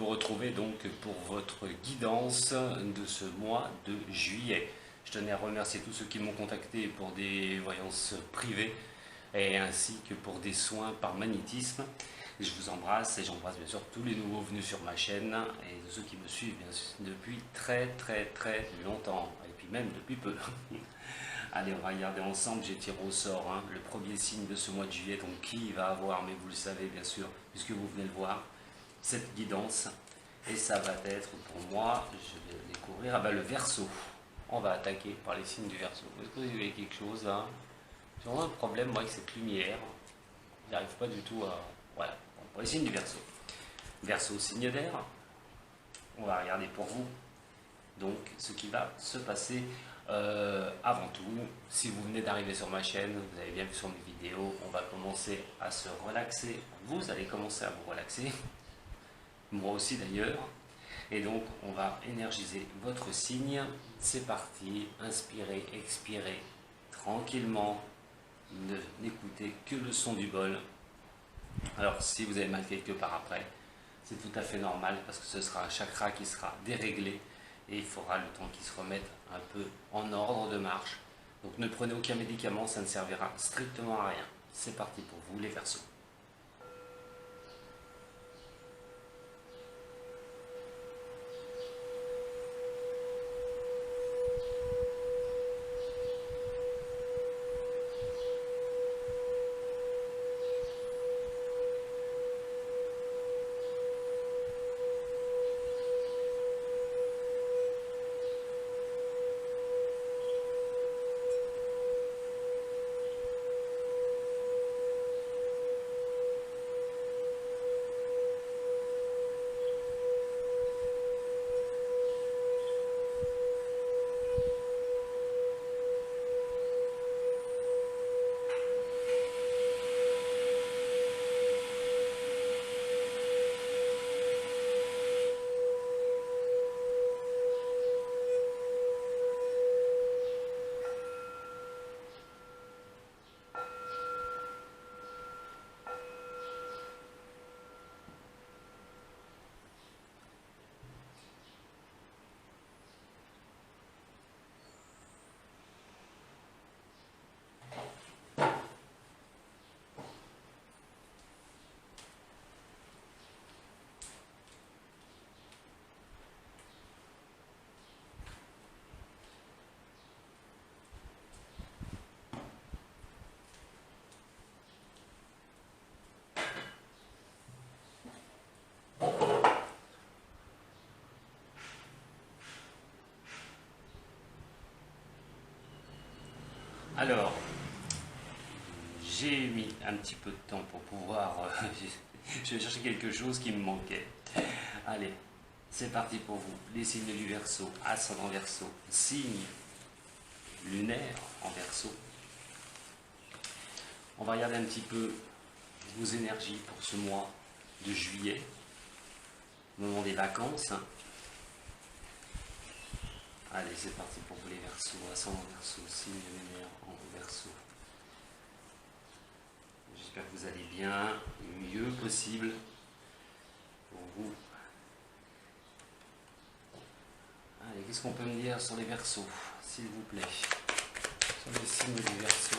vous retrouver donc pour votre guidance de ce mois de juillet. Je tenais à remercier tous ceux qui m'ont contacté pour des voyances privées et ainsi que pour des soins par magnétisme. Je vous embrasse et j'embrasse bien sûr tous les nouveaux venus sur ma chaîne et ceux qui me suivent bien sûr, depuis très longtemps et puis même depuis peu. Allez, on va regarder ensemble, j'ai tiré au sort le premier signe de ce mois de juillet, donc qui va avoir, mais vous le savez bien sûr, puisque vous venez le voir, cette guidance. Et ça va être pour moi, je vais découvrir, le Verseau. On va attaquer par les signes du Verseau. Est-ce que vous avez quelque chose là? J'ai vraiment un problème moi avec cette lumière. J'arrive pas du tout à... Voilà, bon, pour les signes du Verseau. Verseau, signe d'air. On va regarder pour vous, donc, ce qui va se passer. Avant tout, si vous venez d'arriver sur ma chaîne, vous avez bien vu sur mes vidéos, on va commencer à se relaxer. Vous allez commencer à vous relaxer, moi aussi d'ailleurs. Et donc, on va énergiser votre signe. C'est parti, inspirez, expirez tranquillement. N'écoutez que le son du bol. Alors, si vous avez mal quelque part après, c'est tout à fait normal parce que ce sera un chakra qui sera déréglé. Et il faudra le temps qu'il se remette un peu en ordre de marche. Donc ne prenez aucun médicament, ça ne servira strictement à rien. C'est parti pour vous les Verseaux. Alors, j'ai mis un petit peu de temps pour pouvoir... je vais chercher quelque chose qui me manquait. Allez, c'est parti pour vous. Les signes du Verseau, ascendant Verseau, signe lunaire en Verseau. On va regarder un petit peu vos énergies pour ce mois de juillet, au moment des vacances. Allez, c'est parti pour vous les Verseaux, ascendant Verseau, signe lunaire en Verseau. J'espère que vous allez bien, le mieux possible pour vous. Allez, qu'est-ce qu'on peut me dire sur les Verseaux, s'il vous plaît? Sur les signes du Verseau,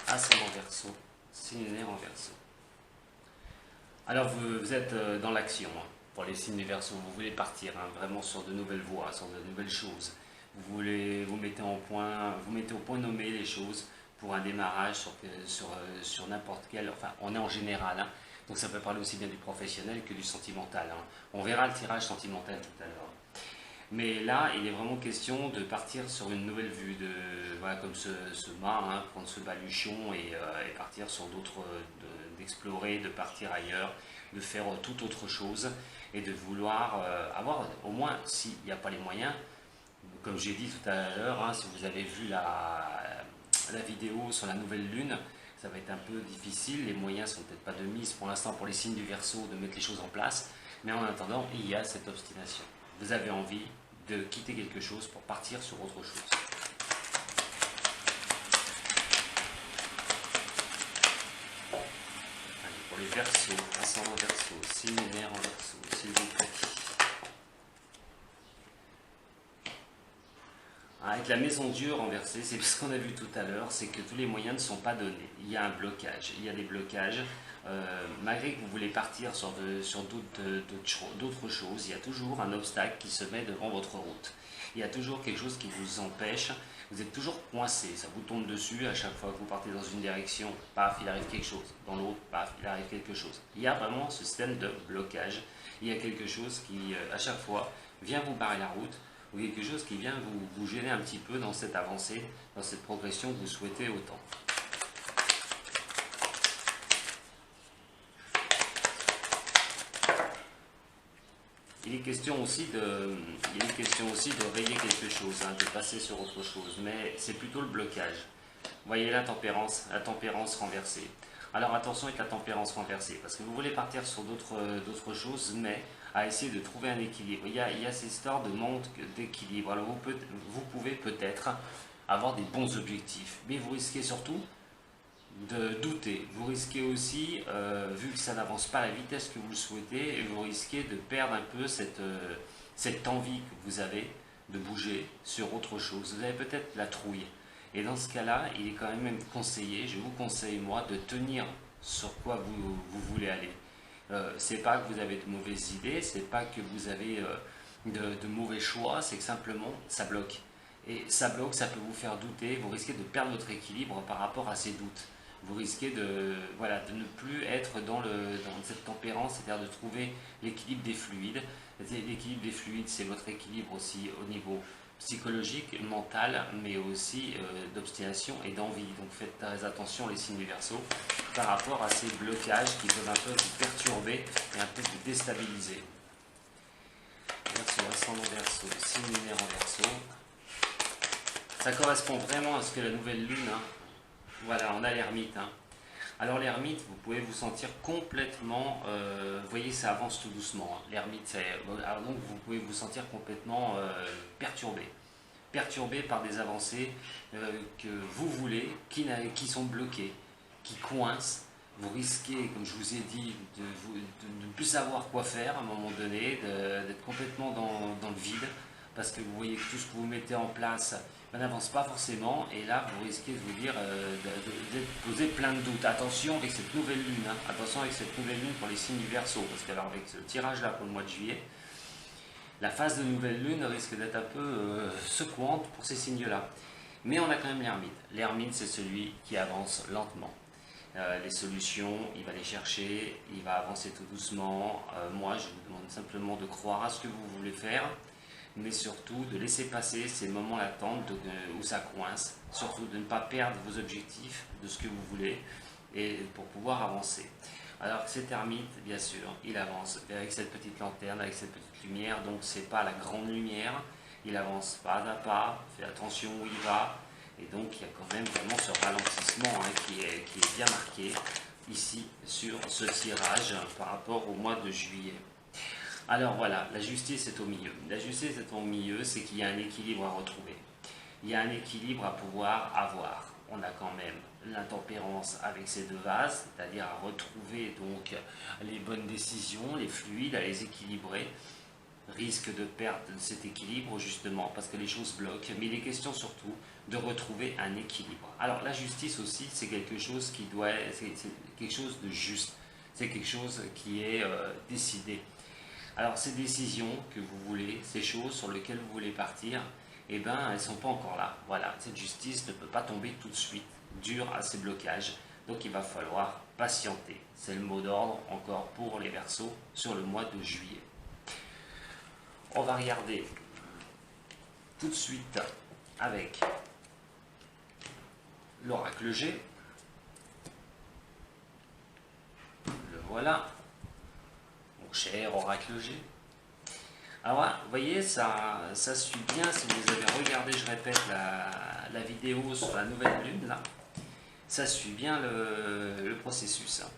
ascendant Verseau, signe lunaire en Verseau. Alors, vous êtes dans l'action. Pour les signes du Verseau, vous voulez partir vraiment sur de nouvelles voies, sur de nouvelles choses. Vous mettez au point nommé les choses pour un démarrage sur n'importe quel, enfin on est en général, donc ça peut parler aussi bien du professionnel que du sentimental. On verra le tirage sentimental tout à l'heure. Mais là, il est vraiment question de partir sur une nouvelle vue, voilà, comme ce mât, prendre ce baluchon et partir sur d'autres, d'explorer, de partir ailleurs, de faire tout autre chose et de vouloir avoir, au moins s'il n'y a pas les moyens, comme j'ai dit tout à l'heure, si vous avez vu la vidéo sur la nouvelle lune, ça va être un peu difficile, les moyens sont peut-être pas de mise pour l'instant pour les signes du Verseau de mettre les choses en place, mais en attendant, il y a cette obstination. Vous avez envie de quitter quelque chose pour partir sur autre chose. Allez, pour les Verseaux, ascendant Verseau, signe lunaire en Verseau. la maison Dieu renversée, c'est ce qu'on a vu tout à l'heure, c'est que tous les moyens ne sont pas donnés. Il y a un blocage, il y a des blocages. Malgré que vous voulez partir sur d'autres choses, il y a toujours un obstacle qui se met devant votre route. Il y a toujours quelque chose qui vous empêche, vous êtes toujours coincé, ça vous tombe dessus à chaque fois que vous partez dans une direction, paf, il arrive quelque chose, dans l'autre, paf, il arrive quelque chose. Il y a vraiment ce système de blocage, il y a quelque chose qui, à chaque fois, vient vous barrer la route, ou quelque chose qui vient vous gêner un petit peu dans cette avancée, dans cette progression que vous souhaitez autant. Il est question aussi de rayer quelque chose, hein, de passer sur autre chose, mais c'est plutôt le blocage. Vous voyez la tempérance renversée. Alors attention avec la tempérance renversée, parce que vous voulez partir sur d'autres choses, mais à essayer de trouver un équilibre. Il y a cette histoire de manque d'équilibre. Alors vous pouvez peut-être avoir des bons objectifs, mais vous risquez surtout de douter. Vous risquez aussi, vu que ça n'avance pas à la vitesse que vous le souhaitez, vous risquez de perdre un peu cette envie que vous avez de bouger sur autre chose. Vous avez peut-être la trouille. Et dans ce cas-là, il est quand même conseillé, je vous conseille moi, de tenir sur quoi vous voulez aller. C'est pas que vous avez de mauvaises idées, c'est pas que vous avez de mauvais choix, c'est que simplement ça bloque. Et ça bloque, ça peut vous faire douter, vous risquez de perdre votre équilibre par rapport à ces doutes. Vous risquez de ne plus être dans cette tempérance, c'est-à-dire de trouver l'équilibre des fluides. L'équilibre des fluides, c'est votre équilibre aussi au niveau psychologique, mental, mais aussi d'obstination et d'envie. Donc faites très attention les signes du Verseau par rapport à ces blocages qui peuvent un peu vous perturber et un peu vous déstabiliser. Verseau, ascendant Verseau, signe lunaire en Verseau. Ça correspond vraiment à ce que la nouvelle lune, hein. Voilà, on a l'ermite. Hein. Alors l'ermite, vous pouvez vous sentir complètement, vous voyez, ça avance tout doucement. Hein. L'ermite, donc vous pouvez vous sentir complètement perturbé par des avancées que vous voulez, qui sont bloquées, qui coincent. Vous risquez, comme je vous ai dit, de ne plus savoir quoi faire à un moment donné, d'être complètement dans le vide, parce que vous voyez que tout ce que vous mettez en place n'avance pas forcément, et là vous risquez de vous dire, de poser plein de doutes. Attention avec cette nouvelle lune, hein. Attention avec cette nouvelle lune pour les signes du Verseau, parce qu'alors avec ce tirage là pour le mois de juillet, la phase de nouvelle lune risque d'être un peu secouante pour ces signes-là. Mais on a quand même l'ermite. L'ermite, c'est celui qui avance lentement. Les solutions, il va les chercher, il va avancer tout doucement. Moi, je vous demande simplement de croire à ce que vous voulez faire, mais surtout de laisser passer ces moments d'attente où ça coince, surtout de ne pas perdre vos objectifs de ce que vous voulez, et pour pouvoir avancer. Alors cet ermite, bien sûr, il avance avec cette petite lanterne, avec cette petite lumière, donc c'est pas la grande lumière, il avance pas à pas, fait attention où il va, et donc il y a quand même vraiment ce ralentissement, hein, qui est bien marqué ici sur ce tirage par rapport au mois de juillet. Alors voilà, la justice est au milieu. La justice est au milieu, c'est qu'il y a un équilibre à retrouver. Il y a un équilibre à pouvoir avoir. On a quand même l'intempérance avec ces deux vases, c'est-à-dire à retrouver donc les bonnes décisions, les fluides, à les équilibrer. Risque de perdre cet équilibre justement parce que les choses bloquent, mais il est question surtout de retrouver un équilibre. Alors la justice aussi, c'est quelque chose c'est quelque chose de juste, c'est quelque chose qui est décidé. Alors ces décisions que vous voulez, ces choses sur lesquelles vous voulez partir, eh ben, elles ne sont pas encore là. Voilà, cette justice ne peut pas tomber tout de suite, dure à ces blocages, donc il va falloir patienter. C'est le mot d'ordre encore pour les Verseaux sur le mois de juillet. On va regarder tout de suite avec l'oracle G. Le voilà. Cher oracle G. Alors là, vous voyez, ça suit bien, si vous avez regardé, je répète, la vidéo sur la nouvelle lune, là, ça suit bien le processus. Hein.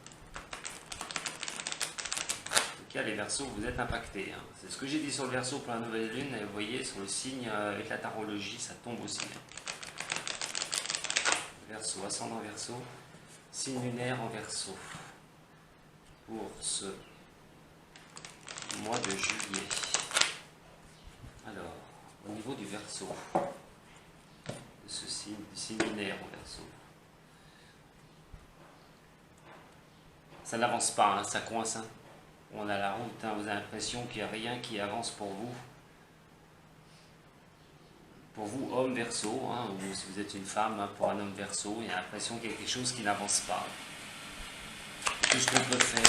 En tout cas, les Verseaux, vous êtes impactés. Hein. C'est ce que j'ai dit sur le Verseau pour la nouvelle lune, et vous voyez, sur le signe avec la tarologie, ça tombe aussi. Verseau, ascendant Verseau, signe lunaire en Verseau. Pour ce mois de juillet. Alors, au niveau du Verseau, ce signe du signe lunaire en Verseau. Ça n'avance pas, hein, ça coince. Hein. On a la route, hein, vous avez l'impression qu'il n'y a rien qui avance pour vous. Pour vous, homme Verseau, hein, ou si vous êtes une femme, hein, pour un homme Verseau, il y a l'impression qu'il y a quelque chose qui n'avance pas. Tout ce qu'on peut faire,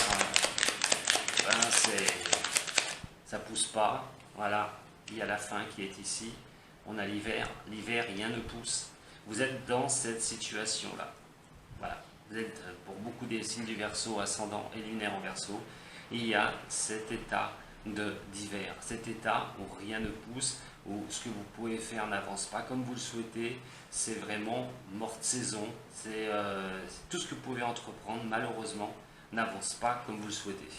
ça pousse pas. Voilà, il y a la faim qui est ici. On a l'hiver. L'hiver, rien ne pousse. Vous êtes dans cette situation-là. Voilà. Vous êtes, pour beaucoup des signes du Verseau, ascendant et lunaire en Verseau, il y a cet état d'hiver. Cet état où rien ne pousse, où ce que vous pouvez faire n'avance pas comme vous le souhaitez. C'est vraiment morte saison. C'est tout ce que vous pouvez entreprendre, malheureusement, n'avance pas comme vous le souhaitez.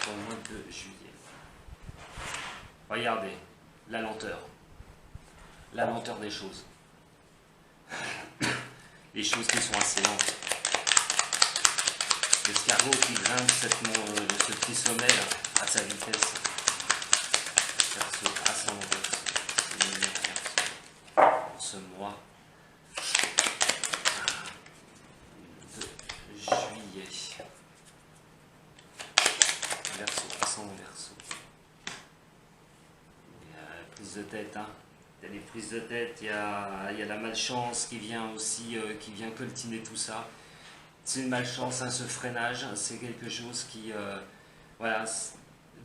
Pour le mois de juillet. Regardez, la lenteur des choses. Les choses qui sont assez lentes. L'escargot qui grimpe ce petit sommet là, à sa vitesse. Verseau, ascendant Verseau. Pour ce mois de juillet. Verseau, ascendant Verseau. Il y a la prise de tête, hein. Il y a des prises de tête, il y a la malchance qui vient aussi, qui vient coltiner tout ça. C'est une malchance, hein, ce freinage, c'est quelque chose qui, voilà,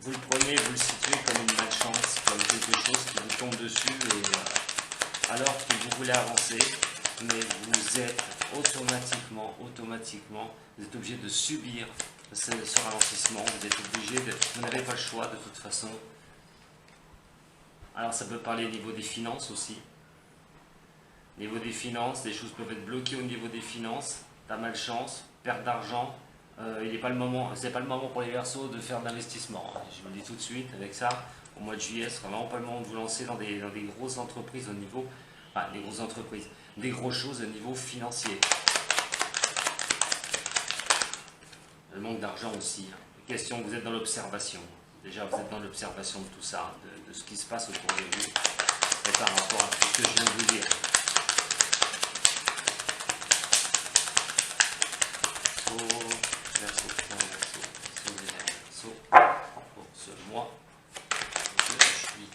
vous le prenez, vous le situez comme une malchance, comme quelque chose qui vous tombe dessus, et, alors que vous voulez avancer, mais vous êtes automatiquement, vous êtes obligé de subir ce ralentissement, vous êtes obligé vous n'avez pas le choix de toute façon. Alors ça peut parler au niveau des finances aussi. Au niveau des finances, des choses peuvent être bloquées au niveau des finances, la malchance, perte d'argent. Il n'est pas le moment, c'est pas le moment pour les Verseaux de faire de l'investissement. Je vous le dis tout de suite, avec ça, au mois de juillet, ce sera vraiment pas le moment de vous lancer dans des grosses entreprises au niveau, des grosses entreprises, des grosses choses au niveau financier. Le manque d'argent aussi. Hein. Question, vous êtes dans l'observation. Déjà, vous êtes dans l'observation de tout ça, de ce qui se passe autour de vous, et par rapport à tout ce que je viens de vous dire. Verseau, pour ce mois de juillet.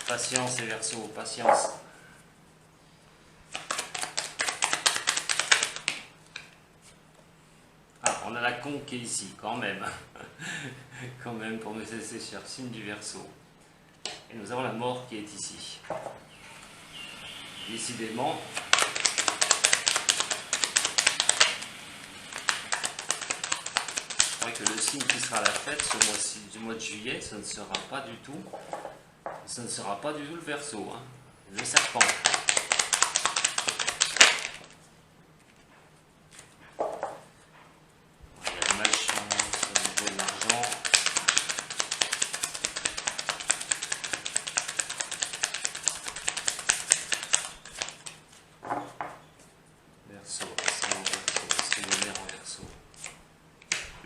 Patience et Verseau, patience. On a la con qui est ici, quand même. Quand même, pour me laisser cher signe du Verseau. Et nous avons la mort qui est ici. Décidément, je crois que le signe qui sera à la fête ce mois-ci, du mois de juillet, ce ne sera pas du tout le Verseau, hein. Le serpent.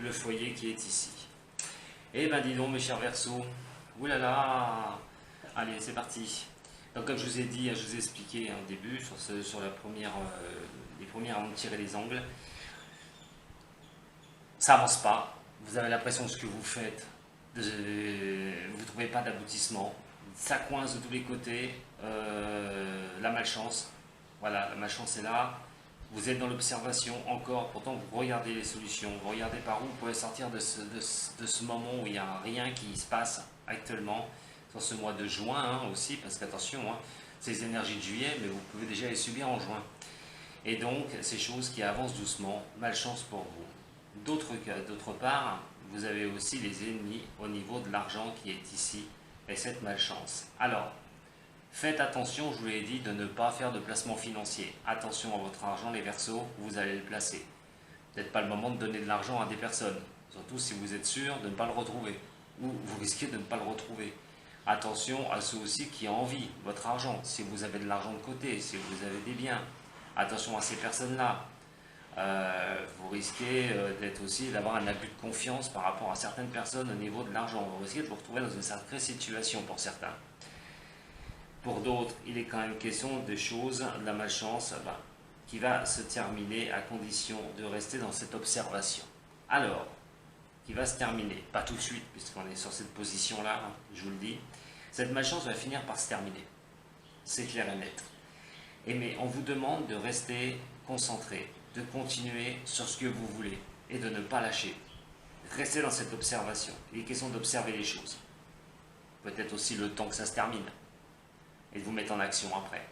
Le foyer qui est ici. Eh ben dis donc mes chers Verseaux, oulala, allez c'est parti. Donc comme je vous ai dit, je vous ai expliqué au début sur la première, les premières avant de tirer les angles, ça avance pas, vous avez l'impression que ce que vous faites, vous ne trouvez pas d'aboutissement, ça coince de tous les côtés, la malchance, voilà, la malchance est là. Vous êtes dans l'observation encore, pourtant vous regardez les solutions, vous regardez par où vous pouvez sortir de ce moment où il n'y a rien qui se passe actuellement, sur ce mois de juin hein, aussi, parce qu'attention, hein, c'est les énergies de juillet, mais vous pouvez déjà les subir en juin. Et donc, ces choses qui avancent doucement, malchance pour vous. D'autre part, vous avez aussi les ennemis au niveau de l'argent qui est ici, et cette malchance. Alors, faites attention, je vous l'ai dit, de ne pas faire de placement financier. Attention à votre argent, les Verseaux, vous allez le placer. Peut-être pas le moment de donner de l'argent à des personnes, surtout si vous êtes sûr de ne pas le retrouver, ou vous risquez de ne pas le retrouver. Attention à ceux aussi qui ont envie de votre argent, si vous avez de l'argent de côté, si vous avez des biens. Attention à ces personnes-là. Vous risquez d'être aussi d'avoir un abus de confiance par rapport à certaines personnes au niveau de l'argent. Vous risquez de vous retrouver dans une sacrée situation pour certains. Pour d'autres, il est quand même question de choses, de la malchance, qui va se terminer à condition de rester dans cette observation. Alors, qui va se terminer, pas tout de suite, puisqu'on est sur cette position-là, je vous le dis, cette malchance va finir par se terminer. C'est clair et net. Mais on vous demande de rester concentré, de continuer sur ce que vous voulez et de ne pas lâcher. Restez dans cette observation. Il est question d'observer les choses. Peut-être aussi le temps que ça se termine et de vous mettre en action après.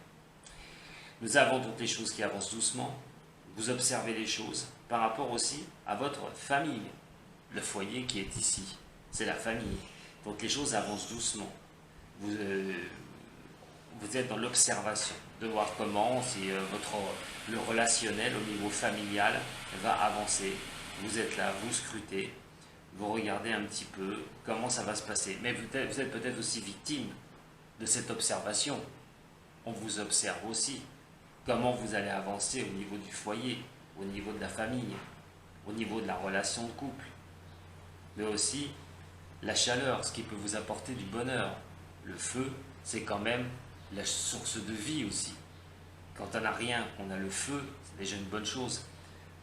Nous avons toutes les choses qui avancent doucement. Vous observez les choses par rapport aussi à votre famille. Le foyer qui est ici, c'est la famille. Donc les choses avancent doucement. Vous êtes dans l'observation de voir comment le relationnel au niveau familial va avancer. Vous êtes là, vous scrutez, vous regardez un petit peu comment ça va se passer. Mais vous êtes peut-être aussi victime de cette observation. On vous observe aussi. Comment vous allez avancer au niveau du foyer, au niveau de la famille, au niveau de la relation de couple. Mais aussi la chaleur, ce qui peut vous apporter du bonheur. Le feu, c'est quand même la source de vie aussi. Quand on n'a rien, qu'on a le feu, c'est déjà une bonne chose.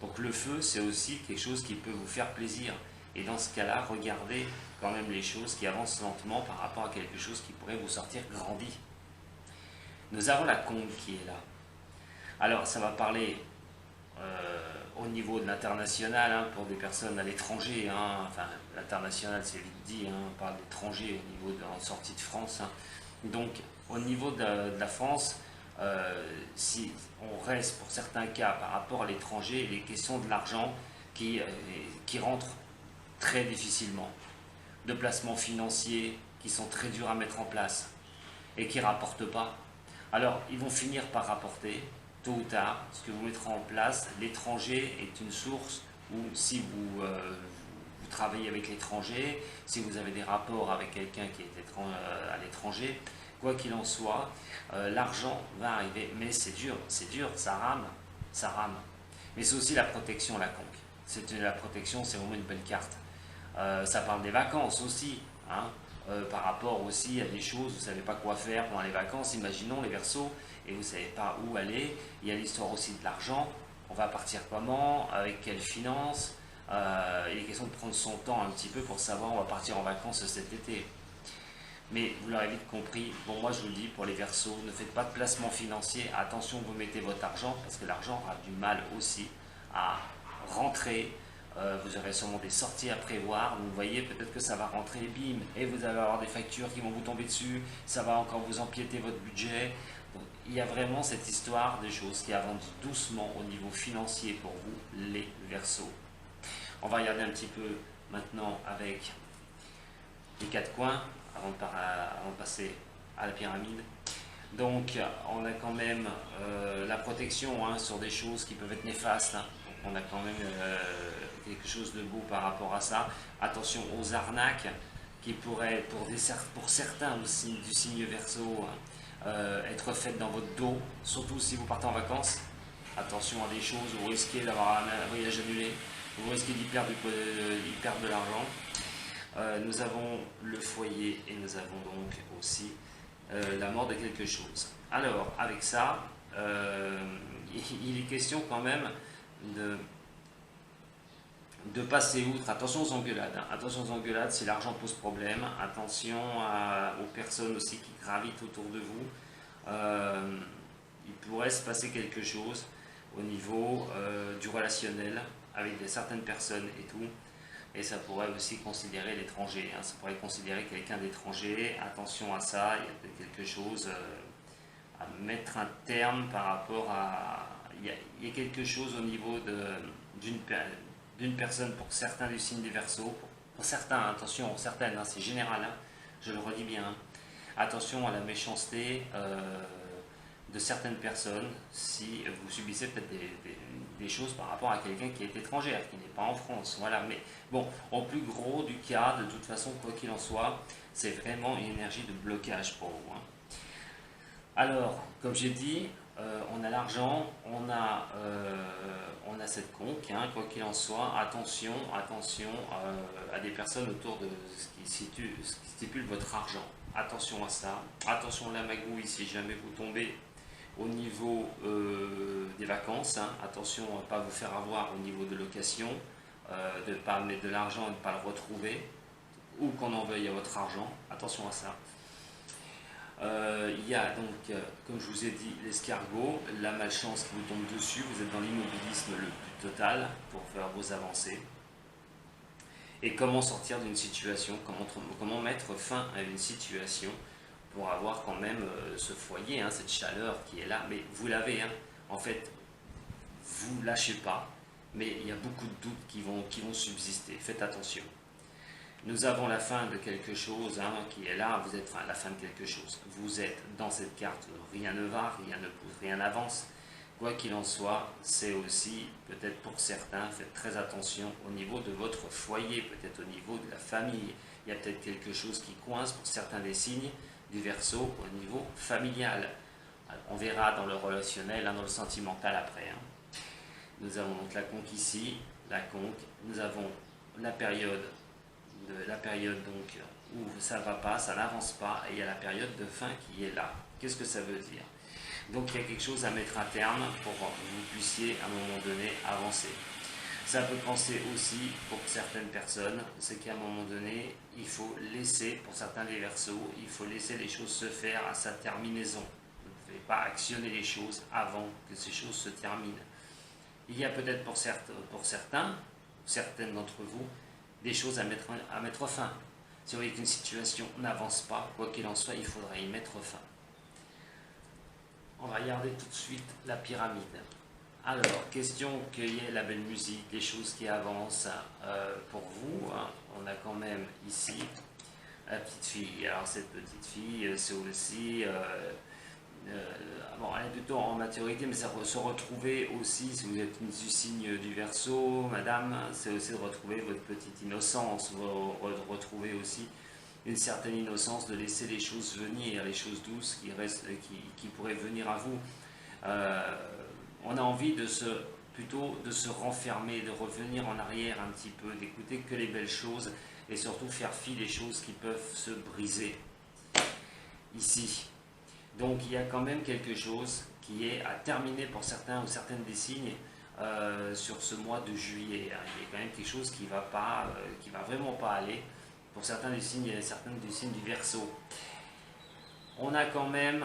Donc le feu, c'est aussi quelque chose qui peut vous faire plaisir. Et dans ce cas-là, regardez quand même les choses qui avancent lentement par rapport à quelque chose qui pourrait vous sortir grandi. Nous avons la combe qui est là. Alors, ça va parler au niveau de l'international, pour des personnes à l'étranger. Enfin, l'international, c'est vite dit, on parle d'étrangers au niveau de la sortie de France. Donc, au niveau de la France, si on reste pour certains cas par rapport à l'étranger, les questions de l'argent qui rentrent très difficilement, de placements financiers qui sont très durs à mettre en place et qui ne rapportent pas. Alors, ils vont finir par rapporter, tôt ou tard, ce que vous mettrez en place. L'étranger est une source où, si vous travaillez avec l'étranger, si vous avez des rapports avec quelqu'un qui est à l'étranger, quoi qu'il en soit, l'argent va arriver. Mais c'est dur, ça rame, ça rame. Mais c'est aussi la protection, la conque. La protection, c'est vraiment une belle carte. Ça parle des vacances aussi, par rapport aussi à des choses, vous ne savez pas quoi faire pendant les vacances, imaginons les Verseaux, et vous ne savez pas où aller. Il y a l'histoire aussi de l'argent, on va partir comment, avec quelles finances, il est question de prendre son temps un petit peu pour savoir on va partir en vacances cet été. Mais vous l'aurez vite compris, bon moi je vous le dis, pour les Verseaux, ne faites pas de placement financier, attention vous mettez votre argent, parce que l'argent aura du mal aussi à rentrer. Vous aurez sûrement des sorties à prévoir, vous voyez peut-être que ça va rentrer bim, et vous allez avoir des factures qui vont vous tomber dessus, ça va encore vous empiéter votre budget. Donc, il y a vraiment cette histoire de choses qui avancent doucement au niveau financier pour vous, les Verseaux. On va regarder un petit peu maintenant avec les quatre coins, avant de passer à la pyramide. Donc on a quand même la protection sur des choses qui peuvent être néfastes. On a quand même quelque chose de beau par rapport à ça. Attention aux arnaques qui pourraient, pour certains aussi, du signe Verseau, être faites dans votre dos, surtout si vous partez en vacances. Attention à des choses, vous risquez d'avoir un voyage annulé, vous risquez d'y perdre de l'argent. Nous avons le foyer et nous avons donc aussi la mort de quelque chose. Alors, avec ça, il est question quand même de passer outre. Attention aux engueulades. Attention aux engueulades si l'argent pose problème. Attention aux personnes aussi qui gravitent autour de vous. Il pourrait se passer quelque chose au niveau du relationnel avec certaines personnes et tout. Et ça pourrait aussi considérer l'étranger. Ça pourrait considérer quelqu'un d'étranger. Attention à ça. Il y a peut-être quelque chose à mettre un terme par rapport à... Il y a quelque chose au niveau d'une personne, pour certains du signe des Verseaux, pour certains, attention, certaines, c'est général, je le redis bien, attention à la méchanceté de certaines personnes si vous subissez peut-être des choses par rapport à quelqu'un qui est étranger, qui n'est pas en France, voilà. Mais bon, au plus gros du cas, de toute façon, quoi qu'il en soit, c'est vraiment une énergie de blocage pour vous. Alors, comme j'ai dit, On a l'argent, on a cette conque, hein, quoi qu'il en soit. Attention à des personnes autour de ce qui stipule votre argent. Attention à ça. Attention à la magouille si jamais vous tombez au niveau des vacances. Hein. Attention à ne pas vous faire avoir au niveau de location, de ne pas mettre de l'argent et de ne pas le retrouver, ou qu'on en veuille à votre argent. Attention à ça. Il y a donc, comme je vous ai dit, l'escargot, la malchance qui vous tombe dessus, vous êtes dans l'immobilisme le plus total pour faire vos avancées. Et comment sortir d'une situation, comment mettre fin à une situation pour avoir quand même ce foyer, hein, cette chaleur qui est là. Mais vous l'avez, hein. En fait, vous ne lâchez pas, mais il y a beaucoup de doutes qui vont subsister. Faites attention. Nous avons la fin de quelque chose, hein, qui est là, vous êtes à la fin de quelque chose. Vous êtes dans cette carte, rien ne va, rien ne pousse, rien n'avance. Quoi qu'il en soit, c'est aussi, peut-être pour certains, faites très attention au niveau de votre foyer, peut-être au niveau de la famille. Il y a peut-être quelque chose qui coince pour certains des signes du Verseau au niveau familial. On verra dans le relationnel, hein, dans le sentimental après. Hein. Nous avons donc la conque ici, la conque, nous avons la période donc où ça ne va pas, ça n'avance pas, et il y a la période de fin qui est là. Qu'est-ce que ça veut dire? Donc il y a quelque chose à mettre à terme pour que vous puissiez à un moment donné avancer. Ça peut penser aussi pour certaines personnes, c'est qu'à un moment donné, il faut laisser, pour certains des Verseaux, il faut laisser les choses se faire à sa terminaison. Vous ne pouvez pas actionner les choses avant que ces choses se terminent. Il y a peut-être pour certains, certaines d'entre vous, des choses à mettre fin. Si vous voyez qu'une situation n'avance pas, quoi qu'il en soit, il faudra y mettre fin. On va regarder tout de suite la pyramide. Alors, question qu'il y ait la belle musique, les choses qui avancent pour vous. Hein. On a quand même ici la petite fille. Alors cette petite fille, c'est aussi... bon, elle est plutôt en maturité, mais ça se retrouver aussi, si vous êtes du signe du Verseau, madame, c'est aussi de retrouver votre petite innocence, de retrouver aussi une certaine innocence, de laisser les choses venir, les choses douces qui pourraient venir à vous. On a envie plutôt de se renfermer, de revenir en arrière un petit peu, d'écouter que les belles choses et surtout faire fi des choses qui peuvent se briser. Ici. Donc il y a quand même quelque chose qui est à terminer pour certains ou certaines des signes sur ce mois de juillet. Hein. Il y a quand même quelque chose qui va vraiment pas aller pour certains des signes, certaines des signes du Verseau. On a quand même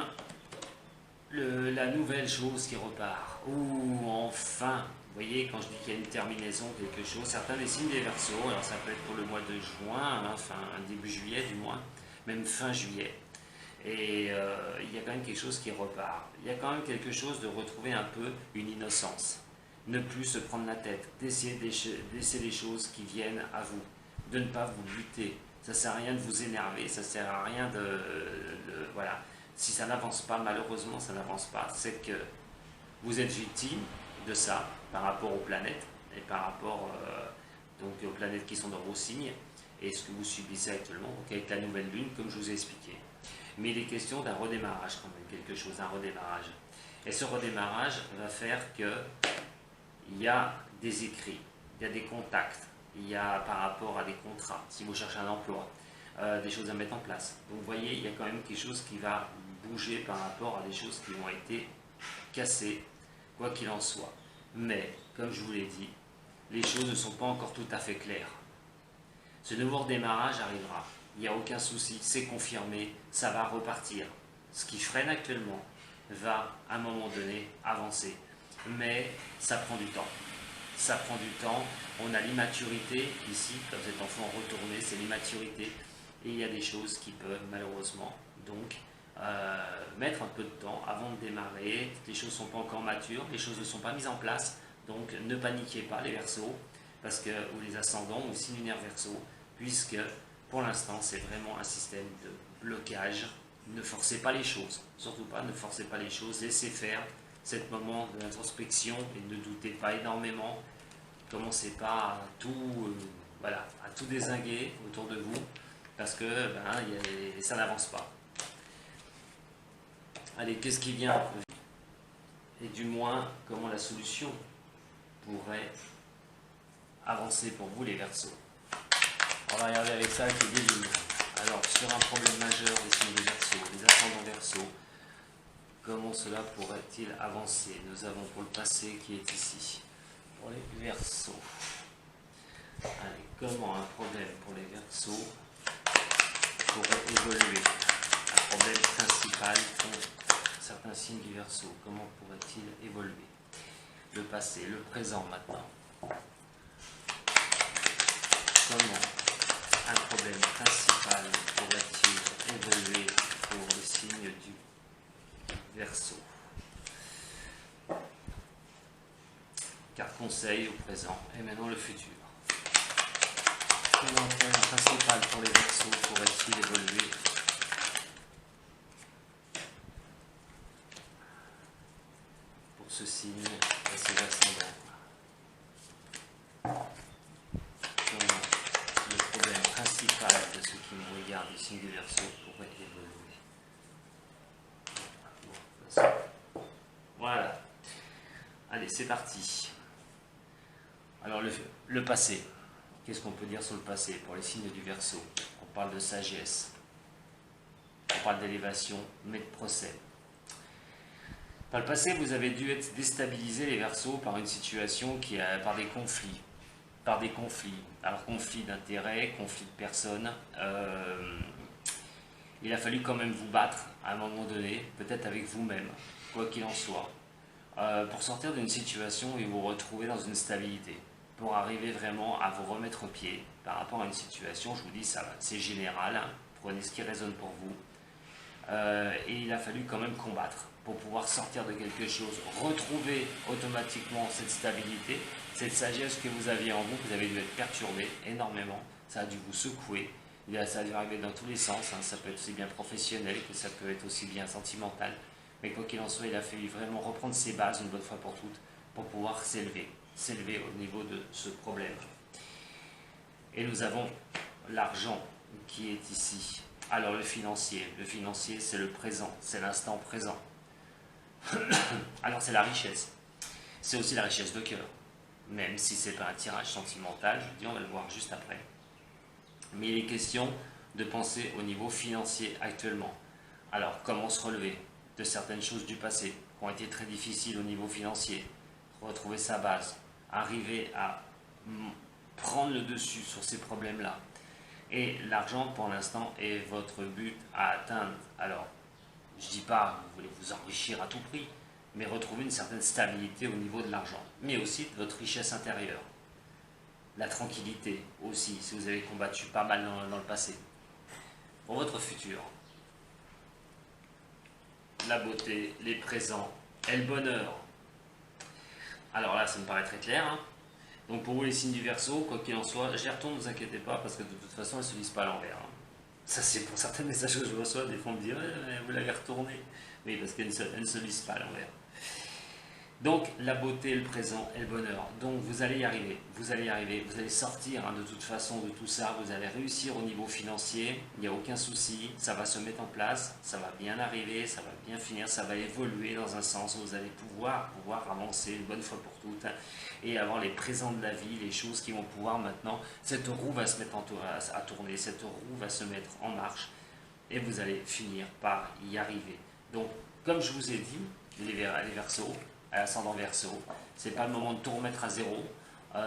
la nouvelle chose qui repart. Ouh, enfin, vous voyez, quand je dis qu'il y a une terminaison, quelque chose, certains des signes des Verseaux, alors ça peut être pour le mois de juin, hein, début juillet du moins, même fin juillet. Et il y a quand même quelque chose qui repart. Il y a quand même quelque chose de retrouver un peu une innocence. Ne plus se prendre la tête, d'essayer de laisser les choses qui viennent à vous, de ne pas vous buter. Ça ne sert à rien de vous énerver, ça ne sert à rien voilà. Si ça n'avance pas, malheureusement, ça n'avance pas. C'est que vous êtes victime de ça par rapport aux planètes et par rapport donc aux planètes qui sont dans vos signes et ce que vous subissez actuellement, donc avec la nouvelle lune, comme je vous ai expliqué. Mais il est question d'un redémarrage quand même, quelque chose, un redémarrage. Et ce redémarrage va faire qu'il y a des écrits, il y a des contacts, il y a par rapport à des contrats, si vous cherchez un emploi, des choses à mettre en place. Donc vous voyez, il y a quand même quelque chose qui va bouger par rapport à des choses qui ont été cassées, quoi qu'il en soit. Mais, comme je vous l'ai dit, les choses ne sont pas encore tout à fait claires. Ce nouveau redémarrage arrivera. Il n'y a aucun souci, c'est confirmé, ça va repartir. Ce qui freine actuellement va, à un moment donné, avancer. Mais ça prend du temps. Ça prend du temps. On a l'immaturité ici, comme cet enfant retourné, c'est l'immaturité. Et il y a des choses qui peuvent, malheureusement, donc, mettre un peu de temps avant de démarrer. Les choses ne sont pas encore matures, les choses ne sont pas mises en place. Donc, ne paniquez pas, les Verseaux, ou les ascendants, ou signes lunaires Verseaux, puisque pour l'instant, c'est vraiment un système de blocage. Ne forcez pas les choses, surtout pas, ne forcez pas les choses, laissez faire cet moment de l'introspection et ne doutez pas énormément. Commencez pas à tout, à tout dézinguer autour de vous, parce que ça n'avance pas. Allez, qu'est-ce qui vient? et du moins comment la solution pourrait avancer pour vous les Verseaux. On va regarder avec ça avec les délunes. Alors sur un problème majeur des signes des Verseaux, des ascendants Verseaux, comment cela pourrait-il avancer? Nous avons pour le passé qui est ici. Pour les Verseaux. Allez, comment un problème pour les Verseaux pourrait évoluer? Un problème principal pour certains signes du Verseau. Comment pourrait-il évoluer? Le passé, le présent maintenant. Comment un problème principal pourrait-il évoluer pour le signe du Verseau? Carte conseil au présent et maintenant le futur. Quel problème principal pour les Verseaux pourrait-il évoluer pour ce signe et ses ascendants? Comment le problème principal de ce qui me regarde du signe du Verseau pourrait évoluer? Voilà. Allez, c'est parti. Alors le passé. Qu'est-ce qu'on peut dire sur le passé pour les signes du Verseau? On parle de sagesse, on parle d'élévation, mais de procès. Par le passé, vous avez dû être déstabilisé les Verseaux par une situation par des conflits. Alors conflits d'intérêts, conflits de personnes. Il a fallu quand même vous battre à un moment donné, peut-être avec vous-même, quoi qu'il en soit, pour sortir d'une situation et vous retrouver dans une stabilité. Pour arriver vraiment à vous remettre au pied par rapport à une situation, je vous dis, ça, c'est général, hein, prenez ce qui résonne pour vous. Et il a fallu quand même combattre pour pouvoir sortir de quelque chose, retrouver automatiquement cette stabilité, cette sagesse que vous aviez en vous, que vous avez dû être perturbé énormément, ça a dû vous secouer, ça a dû arriver dans tous les sens, hein, ça peut être aussi bien professionnel que ça peut être aussi bien sentimental, mais quoi qu'il en soit, il a fallu vraiment reprendre ses bases une bonne fois pour toutes pour pouvoir s'élever au niveau de ce problème. Et nous avons l'argent qui est ici. Alors le financier c'est le présent, c'est l'instant présent. Alors c'est la richesse, c'est aussi la richesse de cœur, même si c'est pas un tirage sentimental, je vous dis, on va le voir juste après. Mais il est question de penser au niveau financier actuellement. Alors comment se relever de certaines choses du passé qui ont été très difficiles au niveau financier, retrouver sa base, arriver à prendre le dessus sur ces problèmes-là. Et l'argent, pour l'instant, est votre but à atteindre. Alors, je ne dis pas que vous voulez vous enrichir à tout prix, mais retrouver une certaine stabilité au niveau de l'argent, mais aussi de votre richesse intérieure. La tranquillité aussi, si vous avez combattu pas mal dans le passé. Pour votre futur, la beauté, les présents et le bonheur. Alors là, ça me paraît très clair. Hein. Donc pour vous, les signes du Verseau, quoi qu'il en soit, je les retourne, ne vous inquiétez pas, parce que de toute façon, elles ne se lisent pas à l'envers. Hein. Ça, c'est pour certains messages que je reçois, des fois on me dit vous l'avez retourné. Oui, parce qu'elles ne se lisent pas à l'envers. Donc la beauté, le présent et le bonheur. Donc vous allez y arriver, vous allez sortir hein, de toute façon de tout ça, vous allez réussir au niveau financier, il n'y a aucun souci, ça va se mettre en place, ça va bien arriver, ça va bien finir, ça va évoluer dans un sens où vous allez pouvoir avancer une bonne fois pour toutes hein, et avoir les présents de la vie, les choses qui vont pouvoir maintenant, cette roue va se mettre à tourner, cette roue va se mettre en marche et vous allez finir par y arriver. Donc comme je vous ai dit, les Verseaux, ascendant Verseau, c'est pas le moment de tout remettre à zéro,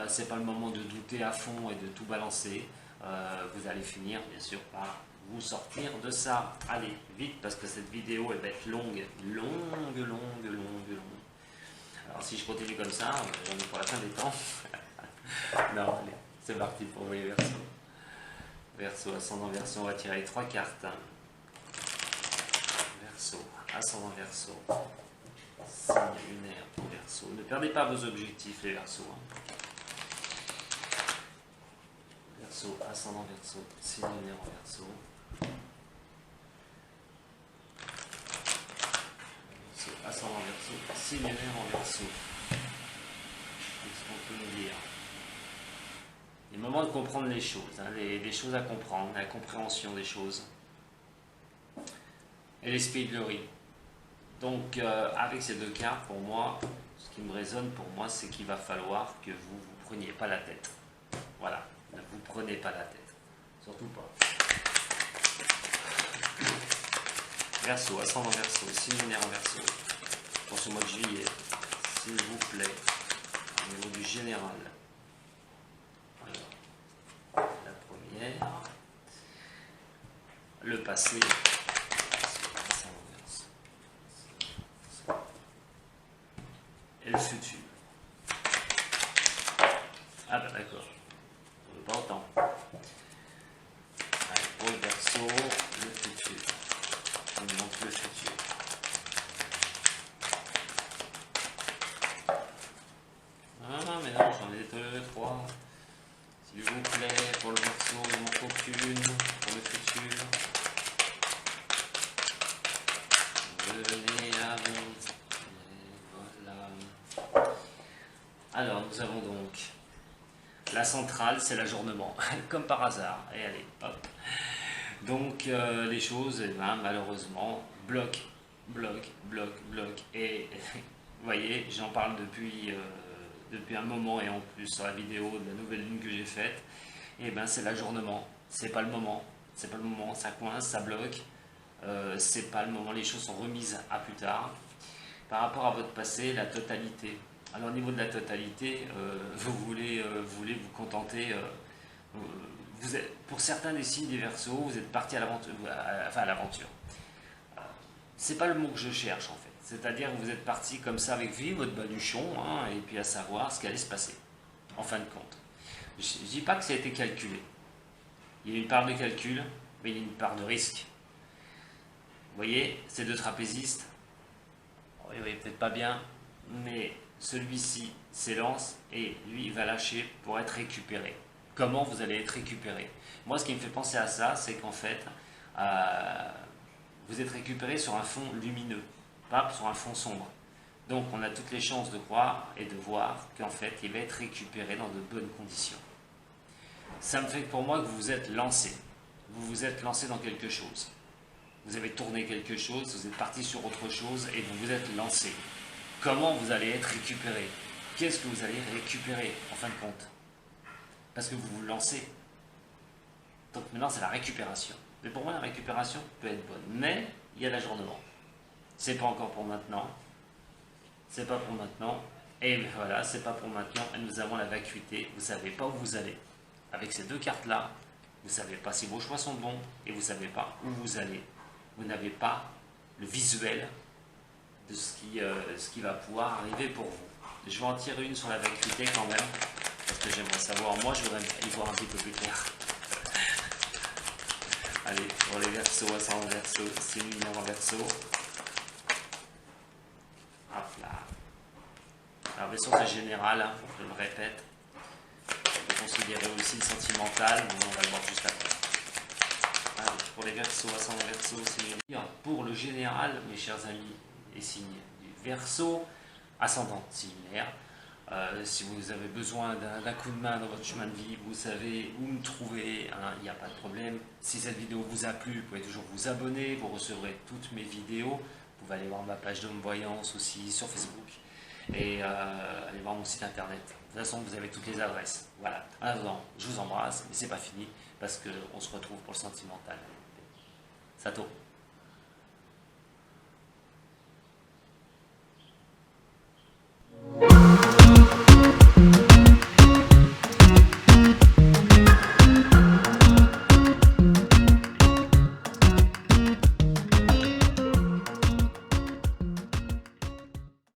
c'est pas le moment de douter à fond et de tout balancer, vous allez finir bien sûr par vous sortir de ça. Allez, vite parce que cette vidéo elle va être longue. Alors si je continue comme ça, j'en ai pour la fin des temps. Non, allez, c'est parti pour vous les Verseaux. Verseau, ascendant Verseau, on va tirer les 3 cartes. Verseau, ascendant Verseau. Signe lunaire pour Verseau. Ne perdez pas vos objectifs, les Verseaux. Hein. Verseau, ascendant Verseau, signe lunaire en Verseau. Verseau, ascendant Verseau, signe lunaire en Verseau. Qu'est-ce qu'on peut nous dire? Il est le moment de comprendre les choses, hein, les choses à comprendre, la compréhension des choses. Et l'esprit de Laurie. Donc avec ces deux cartes, pour moi, ce qui me résonne pour moi, c'est qu'il va falloir que vous ne vous preniez pas la tête. Voilà, ne vous prenez pas la tête. Surtout pas. Verseau, ascendant Verseau, signe lunaire en Verseau. Pour ce mois de juillet, s'il vous plaît, au niveau du général. Alors, la première. Le passé. Et le futur. Ah bah d'accord. On ne veut pas autant. Allez, pour le Verseau, le futur. On nous montre le futur. Ah mais non, j'en ai deux, trois. S'il vous plaît, pour le Verseau, il ne manque aucune. Pour le futur. Venez à vous. Voilà. Alors, nous avons donc la centrale, c'est l'ajournement, comme par hasard. Et allez, hop. Donc, les choses, eh ben, malheureusement, bloquent. Et vous voyez, j'en parle depuis un moment, et en plus sur la vidéo de la nouvelle lune que j'ai faite. Et ben, c'est l'ajournement. C'est pas le moment. C'est pas le moment. Ça coince, ça bloque. C'est pas le moment. Les choses sont remises à plus tard. Par rapport à votre passé, la totalité. Alors au niveau de la totalité, vous voulez vous contenter. Vous êtes, pour certains des signes des Verseaux, vous êtes parti à l'aventure. Enfin à l'aventure. C'est pas le mot que je cherche en fait. C'est-à-dire que vous êtes parti comme ça avec vie, votre baluchon, hein, et puis à savoir ce qui allait se passer. En fin de compte. Je ne dis pas que ça a été calculé. Il y a une part de calcul, mais il y a une part de risque. Vous voyez, ces deux trapézistes, oui, peut-être pas bien, mais celui-ci s'élance et lui il va lâcher pour être récupéré. Comment vous allez être récupéré? Moi, ce qui me fait penser à ça, c'est qu'en fait, vous êtes récupéré sur un fond lumineux, pas sur un fond sombre. Donc, on a toutes les chances de croire et de voir qu'en fait, il va être récupéré dans de bonnes conditions. Ça me fait pour moi que vous vous êtes lancé. Vous vous êtes lancé dans quelque chose. Vous avez tourné quelque chose, vous êtes parti sur autre chose et vous vous êtes lancé. Comment vous allez être récupéré? Qu'est-ce que vous allez récupérer en fin de compte? Parce que vous vous lancez. Donc maintenant c'est la récupération. Mais pour moi la récupération peut être bonne. Mais il y a l'ajournement. C'est pas encore pour maintenant. C'est pas pour maintenant. Et voilà, c'est pas pour maintenant. Et nous avons la vacuité. Vous savez pas où vous allez. Avec ces deux cartes là, vous savez pas si vos choix sont bons et vous savez pas où vous allez. Vous n'avez pas le visuel de ce qui va pouvoir arriver pour vous. Je vais en tirer une sur la vacuité quand même, parce que j'aimerais savoir, moi je voudrais y voir un petit peu plus clair. Allez, pour les Verseaux, ascendant Verseau, signe lunaire en Verseau. Hop là. Alors bien sûr c'est général, hein, je le répète. On peut considérer aussi le sentimental, mais on va le voir juste après. Alors, pour les Verseaux, ascendant Verseau, signe lunaire. Pour le général, mes chers amis, et signes du Verseau, ascendant signe lunaire. Si vous avez besoin d'un coup de main dans votre chemin de vie, vous savez où me trouver, hein, il n'y a pas de problème. Si cette vidéo vous a plu, vous pouvez toujours vous abonner, vous recevrez toutes mes vidéos. Vous pouvez aller voir ma page d'homme voyance aussi sur Facebook et aller voir mon site internet. De toute façon, vous avez toutes les adresses. Voilà. En attendant, je vous embrasse, mais c'est pas fini parce qu'on se retrouve pour le sentimental. Sato.